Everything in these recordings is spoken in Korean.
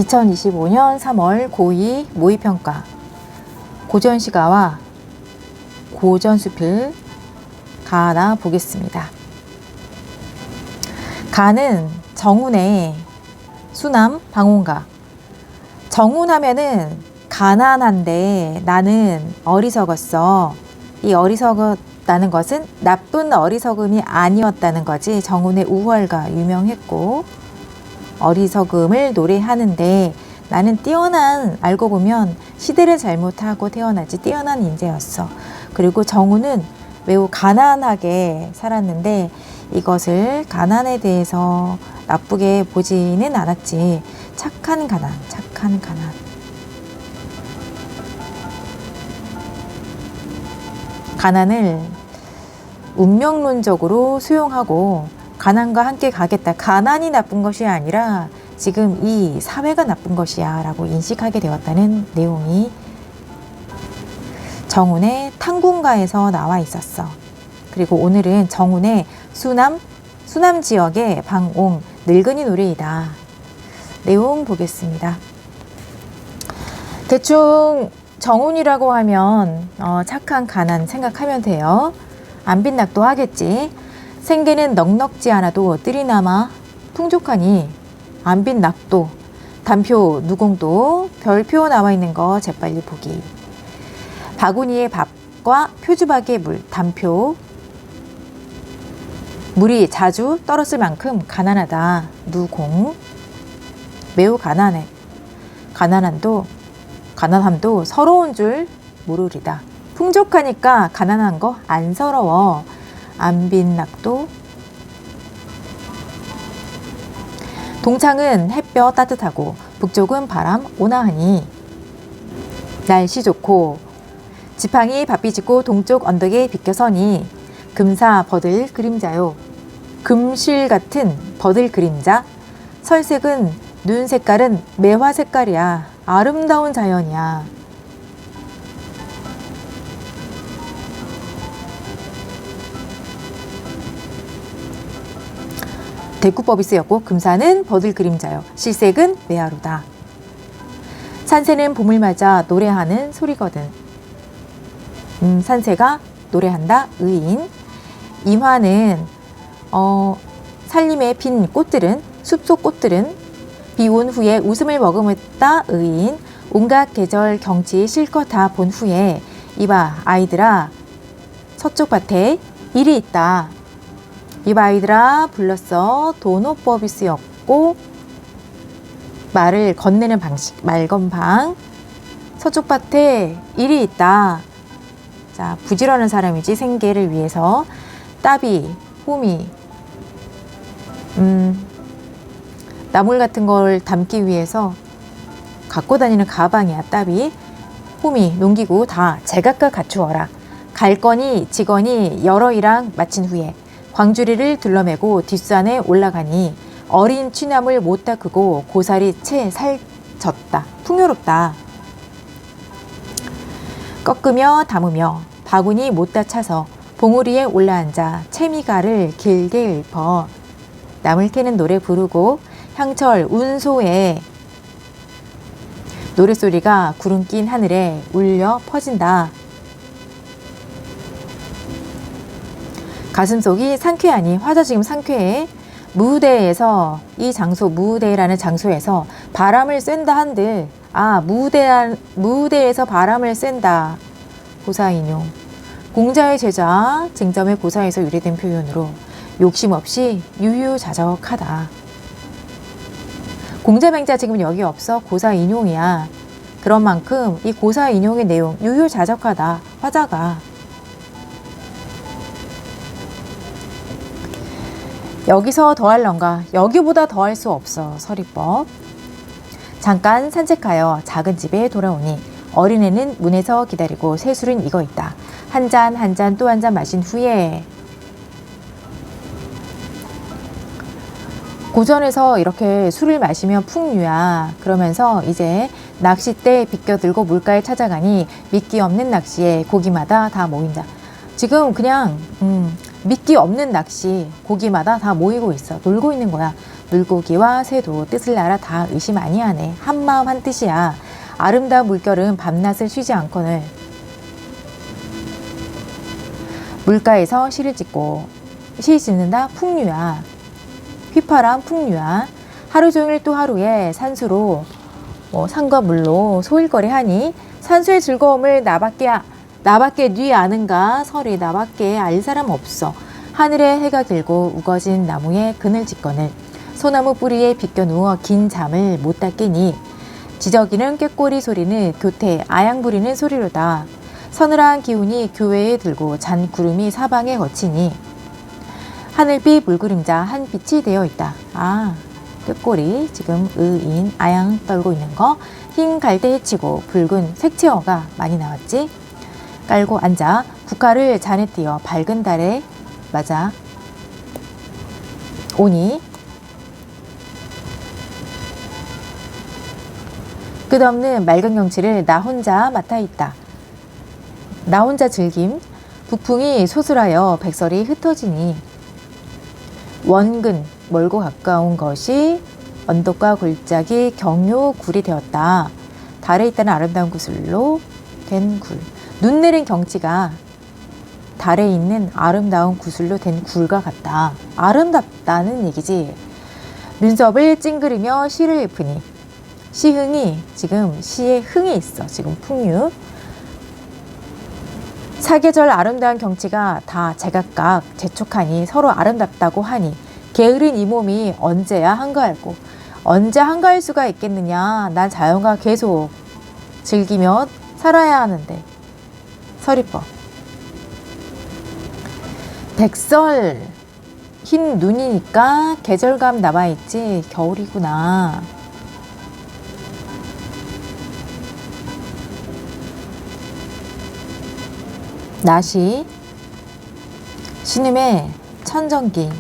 2025년 3월 고2 모의평가 고전시가와 고전수필 가나 보겠습니다. 가는 정운의 수남 방온가. 정운하면은 가난한데 나는 어리석었어. 이 어리석었다는 것은 나쁜 어리석음이 아니었다는 거지. 정운의 우월가 유명했고, 어리석음을 노래하는데 나는 뛰어난, 알고 보면 시대를 잘못하고 태어나지 뛰어난 인재였어. 그리고 정운은 매우 가난하게 살았는데 이것을 가난에 대해서 나쁘게 보지는 않았지. 착한 가난, 착한 가난. 가난을 운명론적으로 수용하고 가난과 함께 가겠다. 가난이 나쁜 것이 아니라 지금 이 사회가 나쁜 것이야 라고 인식하게 되었다는 내용이 정운의 탕군가에서 나와 있었어. 그리고 오늘은 정운의 수남 지역의 방옹 늙은이 노래이다. 내용 보겠습니다. 대충 정운이라고 하면 착한 가난 생각하면 돼요. 안빈낙도 하겠지. 생계는 넉넉지 않아도 뜰이 남아 풍족하니 안빈낙도, 단표, 누공도, 별표 나와 있는 거 재빨리 보기. 바구니의 밥과 표주박의 물, 단표. 물이 자주 떨었을 만큼 가난하다, 누공. 매우 가난해. 가난함도 서러운 줄 모르리다. 풍족하니까 가난한 거 안 서러워. 안빈낙도. 동창은 햇볕 따뜻하고 북쪽은 바람 온화하니 날씨 좋고 지팡이 바삐 짚고 동쪽 언덕에 비껴서니 금사 버들 그림자요. 금실 같은 버들 그림자. 설색은 눈 색깔은 매화 색깔이야. 아름다운 자연이야. 대구법이 쓰였고 금사는 버들 그림자요. 실색은 매화로다. 산새는 봄을 맞아 노래하는 소리거든. 산새가 노래한다. 의인. 임화는 살림에 핀 꽃들은, 숲속 꽃들은 비 온 후에 웃음을 머금었다. 의인. 온갖 계절 경치 실컷 다 본 후에 이봐 아이들아 서쪽 밭에 일이 있다. 이봐 아이들아 불렀어. 도노법이 쓰였고 말을 건네는 방식, 말건방. 서쪽 밭에 일이 있다. 자, 부지런한 사람이지. 생계를 위해서. 따비, 호미, 나물 같은 걸 담기 위해서 갖고 다니는 가방이야. 따비, 호미, 농기구 다 제각각 갖추어라. 갈 거니 지거니 여러 일랑 마친 후에 광주리를 둘러매고 뒷산에 올라가니 어린 취나물 못 닦고 고사리 채 살졌다. 풍요롭다. 꺾으며 담으며 바구니 못다 차서 봉우리에 올라앉아 채미가를 길게 읊어 남을 캐는 노래 부르고 향철 운소에 노랫소리가 구름 낀 하늘에 울려 퍼진다. 가슴속이 상쾌하니 화자 지금 상쾌해. 무대에서 이 장소 무대라는 장소에서 바람을 쐰다 한들 무대에서 바람을 쐰다. 고사인용. 공자의 제자 쟁점의 고사에서 유래된 표현으로 욕심 없이 유유자적하다. 공자맹자 지금 여기 없어. 고사인용이야. 그런 만큼 이 고사인용의 내용 유유자적하다. 화자가. 여기서 더할런가? 여기보다 더할 수 없어. 서리법. 잠깐 산책하여 작은 집에 돌아오니 어린애는 문에서 기다리고 새술은 익어 있다. 한 잔 한 잔 또 한 잔 마신 후에 고전에서 이렇게 술을 마시면 풍류야. 그러면서 이제 낚싯대 비껴들고 물가에 찾아가니 미끼 없는 낚시에 고기마다 다 모인다. 지금 그냥 미끼 없는 낚시, 고기마다 다 모이고 있어. 놀고 있는 거야. 물고기와 새도 뜻을 알아 다 의심 아니하네. 한마음 한뜻이야. 아름다운 물결은 밤낮을 쉬지 않거늘 물가에서 시를 짓고, 시 짓는다 풍류야. 휘파람 풍류야. 하루 종일 또 하루에 산수로 산과 물로 소일거리 하니 산수의 즐거움을 나밖에 뉘 아는가. 설이 나밖에 알 사람 없어. 하늘에 해가 길고 우거진 나무에 그늘 짓거늘 소나무 뿌리에 비껴 누워 긴 잠을 못 닦으니 지저귀는 꾀꼬리 소리는 교태 아양 부리는 소리로다. 서늘한 기운이 교회에 들고 잔 구름이 사방에 거치니 하늘빛 물그림자 한 빛이 되어 있다. 꾀꼬리 지금 의인 아양 떨고 있는 거. 흰 갈대 해치고 붉은 색채어가 많이 나왔지. 깔고 앉아 국화를 잔에 띄어 밝은 달에 맞아 오니 끝없는 맑은 경치를 나 혼자 맡아 있다. 나 혼자 즐김. 북풍이 소슬하여 백설이 흩어지니 원근 멀고 가까운 것이 언덕과 골짜기 경요 굴이 되었다. 달에 있다는 아름다운 구슬로 된 굴. 눈 내린 경치가 달에 있는 아름다운 구슬로 된 굴과 같다. 아름답다는 얘기지. 눈썹을 찡그리며 시를 읊으니 시흥이 지금 시에 흥이 있어. 지금 풍류. 사계절 아름다운 경치가 다 제각각 재촉하니 서로 아름답다고 하니 게으른 이 몸이 언제야 한가할꼬. 언제 한가할 수가 있겠느냐. 난 자연과 계속 즐기며 살아야 하는데. 서리법. 백설 흰 눈이니까 계절감 남아있지. 겨울이구나. 나시 신음의 천정기.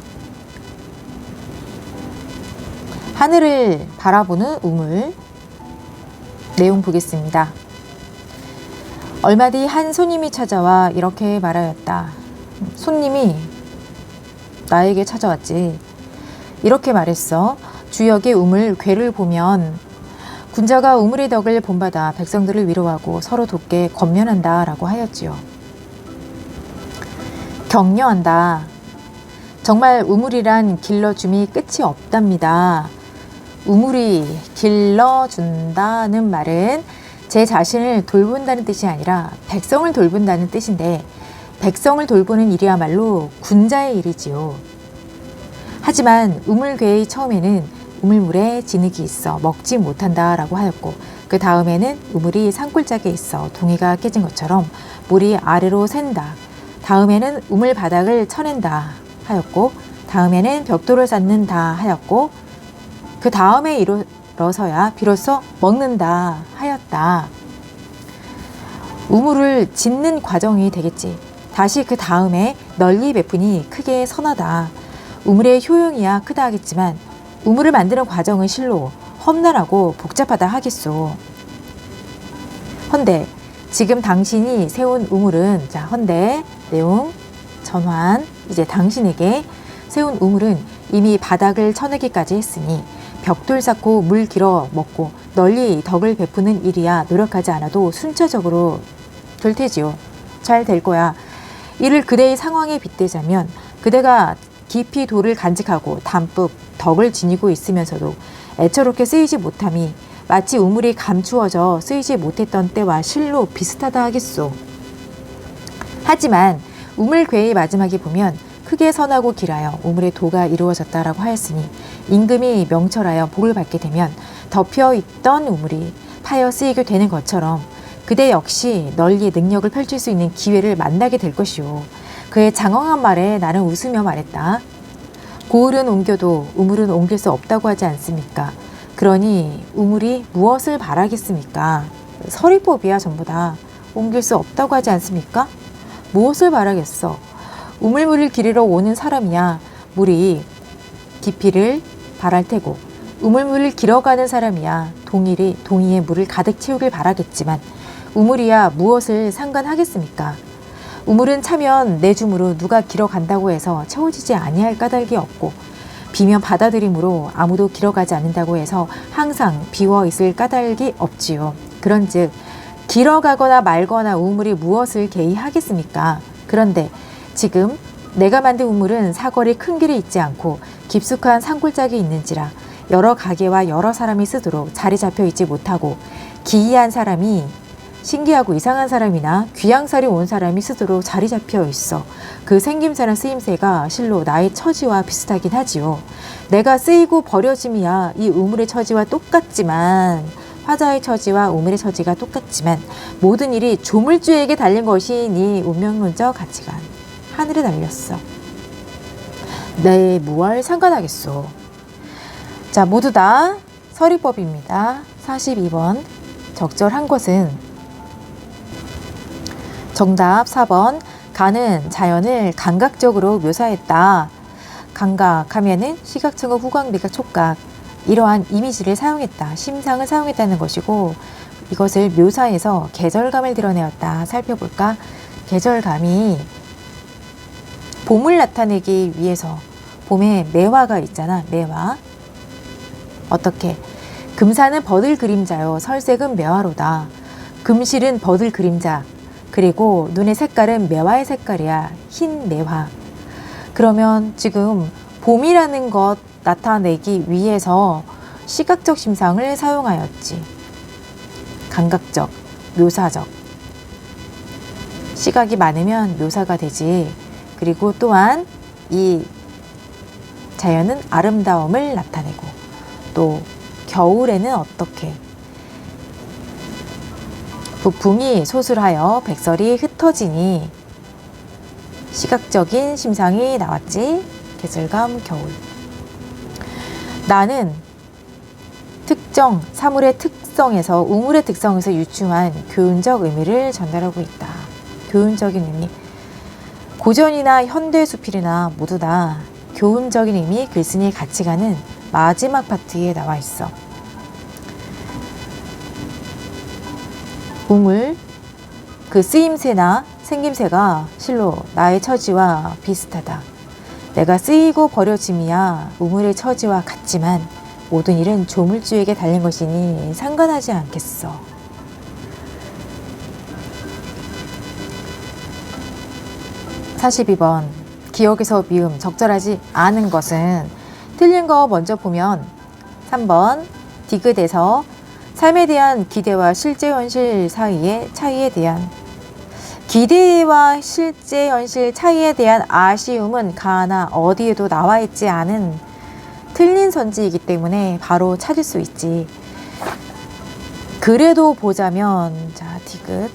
하늘을 바라보는 우물. 내용 보겠습니다. 얼마 뒤 한 손님이 찾아와 이렇게 말하였다. 손님이 나에게 찾아왔지. 이렇게 말했어. 주역의 우물 괴를 보면 군자가 우물의 덕을 본받아 백성들을 위로하고 서로 돕게 권면한다 라고 하였지요. 격려한다. 정말 우물이란 길러줌이 끝이 없답니다. 우물이 길러준다는 말은 제 자신을 돌본다는 뜻이 아니라 백성을 돌본다는 뜻인데 백성을 돌보는 일이야말로 군자의 일이지요. 하지만 우물괴의 처음에는 우물물에 진흙이 있어 먹지 못한다 라고 하였고 그 다음에는 우물이 산골짜기에 있어 동이가 깨진 것처럼 물이 아래로 샌다. 다음에는 우물 바닥을 쳐낸다 하였고 다음에는 벽돌을 쌓는다 하였고 그 다음에 이뤄서야 비로소 먹는다 하였다. 우물을 짓는 과정이 되겠지. 다시 그 다음에 널리 베푸니 크게 선하다. 우물의 효용이야 크다 하겠지만 우물을 만드는 과정은 실로 험난하고 복잡하다 하겠소. 헌데 지금 당신이 세운 우물은 헌데 내용 전환 이제 당신에게 세운 우물은 이미 바닥을 쳐내기까지 했으니 벽돌 쌓고 물 길어 먹고 널리 덕을 베푸는 일이야 노력하지 않아도 순차적으로 될 테지요. 잘 될 거야. 이를 그대의 상황에 빗대자면 그대가 깊이 돌을 간직하고 담뿍 덕을 지니고 있으면서도 애처롭게 쓰이지 못함이 마치 우물이 감추어져 쓰이지 못했던 때와 실로 비슷하다 하겠소. 하지만 우물괴의 마지막에 보면 크게 선하고 길하여 우물의 도가 이루어졌다라고 하였으니 임금이 명철하여 복을 받게 되면 덮여있던 우물이 파여 쓰이게 되는 것처럼 그대 역시 널리 능력을 펼칠 수 있는 기회를 만나게 될 것이오. 그의 장황한 말에 나는 웃으며 말했다. 고을은 옮겨도 우물은 옮길 수 없다고 하지 않습니까? 그러니 우물이 무엇을 바라겠습니까? 서리법이야 전부 다. 옮길 수 없다고 하지 않습니까? 무엇을 바라겠어? 우물물을 기르러 오는 사람이야 물이 깊이를 바랄 테고 우물물을 길어가는 사람이야 동이에 물을 가득 채우길 바라겠지만 우물이야 무엇을 상관하겠습니까? 우물은 차면 내 주무로 누가 길어간다고 해서 채워지지 아니할 까닭이 없고 비면 받아들이므로 아무도 길어가지 않는다고 해서 항상 비워 있을 까닭이 없지요. 그런즉 길어가거나 말거나 우물이 무엇을 개의하겠습니까? 그런데 지금 내가 만든 우물은 사거리 큰 길이 있지 않고 깊숙한 산골짜기 있는지라 여러 가게와 여러 사람이 쓰도록 자리 잡혀 있지 못하고 기이한 사람이 신기하고 이상한 사람이나 귀양살이 온 사람이 쓰도록 자리 잡혀 있어 그 생김새나 쓰임새가 실로 나의 처지와 비슷하긴 하지요. 내가 쓰이고 버려짐이야 이 우물의 처지와 똑같지만 화자의 처지와 우물의 처지가 똑같지만 모든 일이 조물주에게 달린 것이니 운명론적 가치관 하늘에 달렸어. 내 무얼 상관하겠소. 자, 모두 다 서리법입니다. 42번 적절한 것은 정답 4번 가는 자연을 감각적으로 묘사했다. 감각하면은 시각, 청각, 후각, 미각, 촉각 이러한 이미지를 사용했다. 심상을 사용했다는 것이고 이것을 묘사해서 계절감을 드러내었다. 살펴볼까? 계절감이 봄을 나타내기 위해서 봄에 매화가 있잖아. 매화. 어떻게? 금산은 버들 그림자요. 설색은 매화로다. 금실은 버들 그림자. 그리고 눈의 색깔은 매화의 색깔이야. 흰 매화. 그러면 지금 봄이라는 것 나타내기 위해서 시각적 심상을 사용하였지. 감각적, 묘사적. 시각이 많으면 묘사가 되지. 그리고 또한 이 자연은 아름다움을 나타내고 또 겨울에는 어떻게 북풍이 소술하여 백설이 흩어지니 시각적인 심상이 나왔지. 계절감 겨울. 나는 특정 사물의 특성에서 우물의 특성에서 유추한 교훈적 의미를 전달하고 있다. 교훈적인 의미. 고전이나 현대 수필이나 모두 다 교훈적인 의미 글쓴이의 가치관은 마지막 파트에 나와 있어. 우물, 그 쓰임새나 생김새가 실로 나의 처지와 비슷하다. 내가 쓰이고 버려짐이야 우물의 처지와 같지만 모든 일은 조물주에게 달린 것이니 상관하지 않겠어. (42번) 기억에서 미음 적절하지 않은 것은 틀린 거 먼저 보면 3번 디귿에서 삶에 대한 기대와 실제 현실 사이의 차이에 대한 기대와 실제 현실 차이에 대한 아쉬움은 가나 어디에도 나와 있지 않은 틀린 선지이기 때문에 바로 찾을 수 있지. 그래도 보자면 자 디귿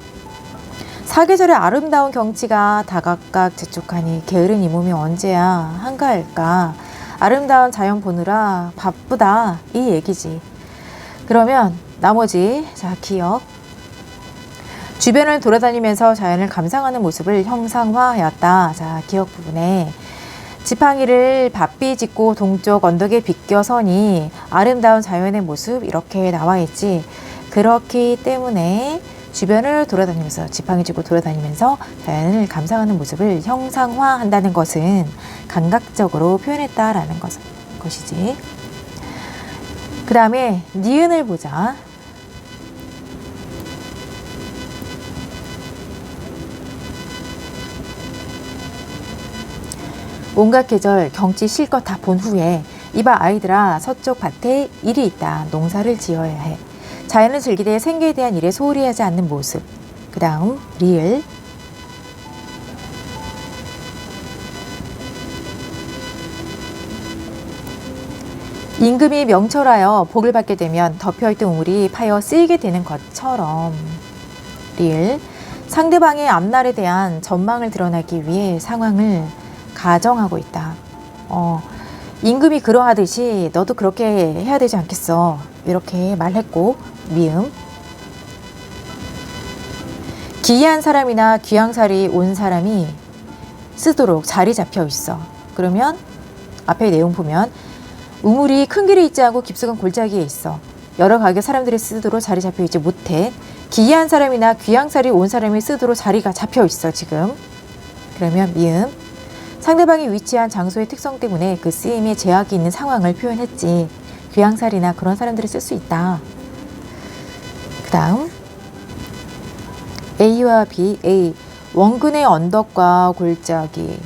사계절의 아름다운 경치가 다각각 재촉하니 게으른 이 몸이 언제야 한가할까. 아름다운 자연 보느라 바쁘다 이 얘기지. 그러면 나머지 자 기억 주변을 돌아다니면서 자연을 감상하는 모습을 형상화하였다. 자 기억 부분에 지팡이를 바삐 짚고 동쪽 언덕에 비껴서니 아름다운 자연의 모습 이렇게 나와 있지. 그렇기 때문에 주변을 돌아다니면서 지팡이 짚고 돌아다니면서 자연을 감상하는 모습을 형상화한다는 것은 감각적으로 표현했다라는 것이지. 그 다음에 니은을 보자. 온갖 계절 경치 실컷 다 본 후에 이봐 아이들아 서쪽 밭에 일이 있다. 농사를 지어야 해. 자연을 즐기되 생계에 대한 일에 소홀히 하지 않는 모습. 그 다음 리을 임금이 명철하여 복을 받게 되면 덮여있던 우물이 파여 쓰이게 되는 것처럼. 리을 상대방의 앞날에 대한 전망을 드러나기 위해 상황을 가정하고 있다. 임금이 그러하듯이 너도 그렇게 해야 되지 않겠어. 이렇게 말했고. 미음 기이한 사람이나 귀양살이 온 사람이 쓰도록 자리 잡혀 있어. 그러면 앞에 내용 보면 우물이 큰 길이 있지 않고 깊숙한 골짜기에 있어. 여러 가게 사람들이 쓰도록 자리 잡혀 있지 못해. 기이한 사람이나 귀양살이 온 사람이 쓰도록 자리가 잡혀 있어. 지금 그러면 미음. 상대방이 위치한 장소의 특성 때문에 그 쓰임에 제약이 있는 상황을 표현했지. 귀양살이나 그런 사람들이 쓸 수 있다. 그 다음 A와 B. A. 원근의 언덕과 골짜기.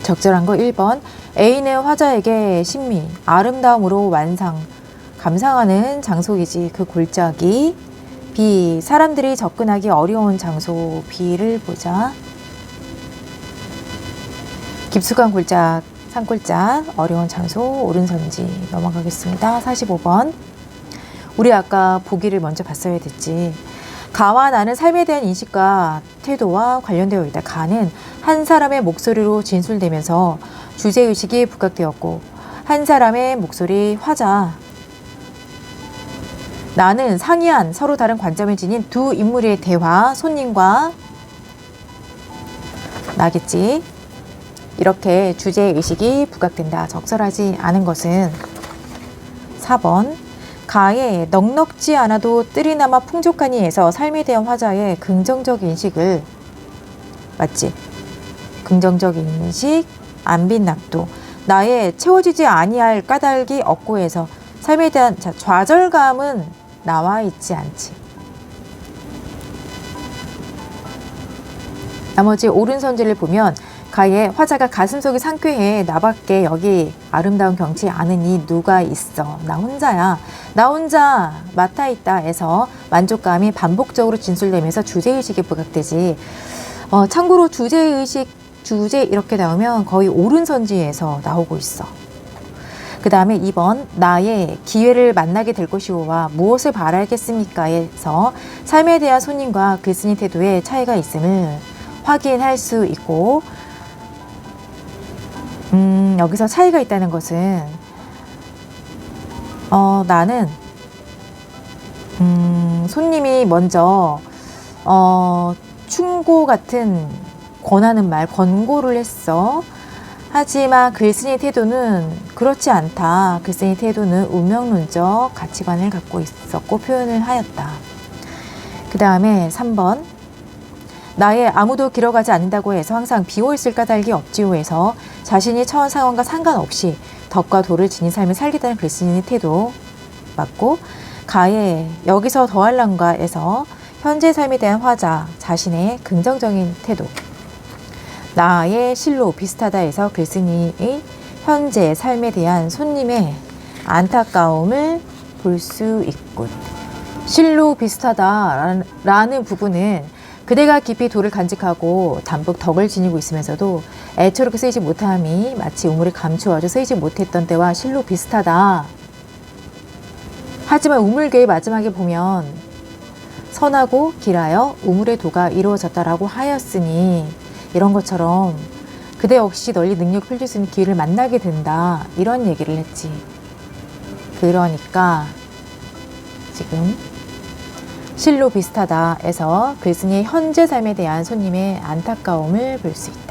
적절한 거 1번. A는 화자에게 신미, 아름다움으로 완상, 감상하는 장소이지 그 골짜기. B. 사람들이 접근하기 어려운 장소. B를 보자. 깊숙한 골짜, 산골짜, 어려운 장소, 오른선지 넘어가겠습니다. 45번. 우리 아까 보기를 먼저 봤어야 됐지. 가와 나는 삶에 대한 인식과 태도와 관련되어 있다. 가는 한 사람의 목소리로 진술되면서 주제의식이 부각되었고, 한 사람의 목소리 화자. 나는 상이한 서로 다른 관점을 지닌 두 인물의 대화, 손님과 나겠지. 이렇게 주제의식이 부각된다. 적절하지 않은 것은 4번. 가에 넉넉지 않아도 뜰이나마 풍족하니에서 삶에 대한 화자의 긍정적 인식을 맞지? 긍정적 인식, 안빈낙도. 나의 채워지지 아니할 까닭이 없고에서 삶에 대한 좌절감은 나와 있지 않지. 나머지 오른선지를 보면 가의 화자가 가슴속이 상쾌해. 나밖에 여기 아름다운 경치 아느니 누가 있어. 나 혼자야. 나 혼자 맡아있다 에서 만족감이 반복적으로 진술되면서 주제의식이 부각되지. 참고로 주제의식, 주제 이렇게 나오면 거의 오른선지에서 나오고 있어. 그 다음에 2번. 나의 기회를 만나게 될 것이오와 무엇을 바라겠습니까 에서 삶에 대한 손님과 글쓴이 태도에 차이가 있음을 확인할 수 있고, 여기서 차이가 있다는 것은 나는 손님이 먼저 충고 같은 권하는 말, 권고를 했어. 하지만 글쓴이 태도는 그렇지 않다. 글쓴이 태도는 운명론적 가치관을 갖고 있었고 표현을 하였다. 그 다음에 3번. 나의 아무도 길어가지 않는다고 해서 항상 비어있을 까닭이 없지요 해서 자신이 처한 상황과 상관없이 덕과 도를 지닌 삶을 살겠다는 글쓴이의 태도 맞고, 가에 여기서 더할란가 에서 현재 삶에 대한 화자, 자신의 긍정적인 태도. 나의 실로 비슷하다 해서 글쓴이의 현재 삶에 대한 손님의 안타까움을 볼 수 있군. 실로 비슷하다라는 부분은 그대가 깊이 도를 간직하고 담뿍 덕을 지니고 있으면서도 애초롭게 쓰이지 못함이 마치 우물을 감추어져 쓰이지 못했던 때와 실로 비슷하다. 하지만 우물궤의 마지막에 보면 선하고 길하여 우물의 도가 이루어졌다라고 하였으니 이런 것처럼 그대 역시 널리 능력 펼칠 수 있는 기회를 만나게 된다. 이런 얘기를 했지. 그러니까 지금 실로 비슷하다에서 글쓴이의 현재 삶에 대한 손님의 안타까움을 볼 수 있다.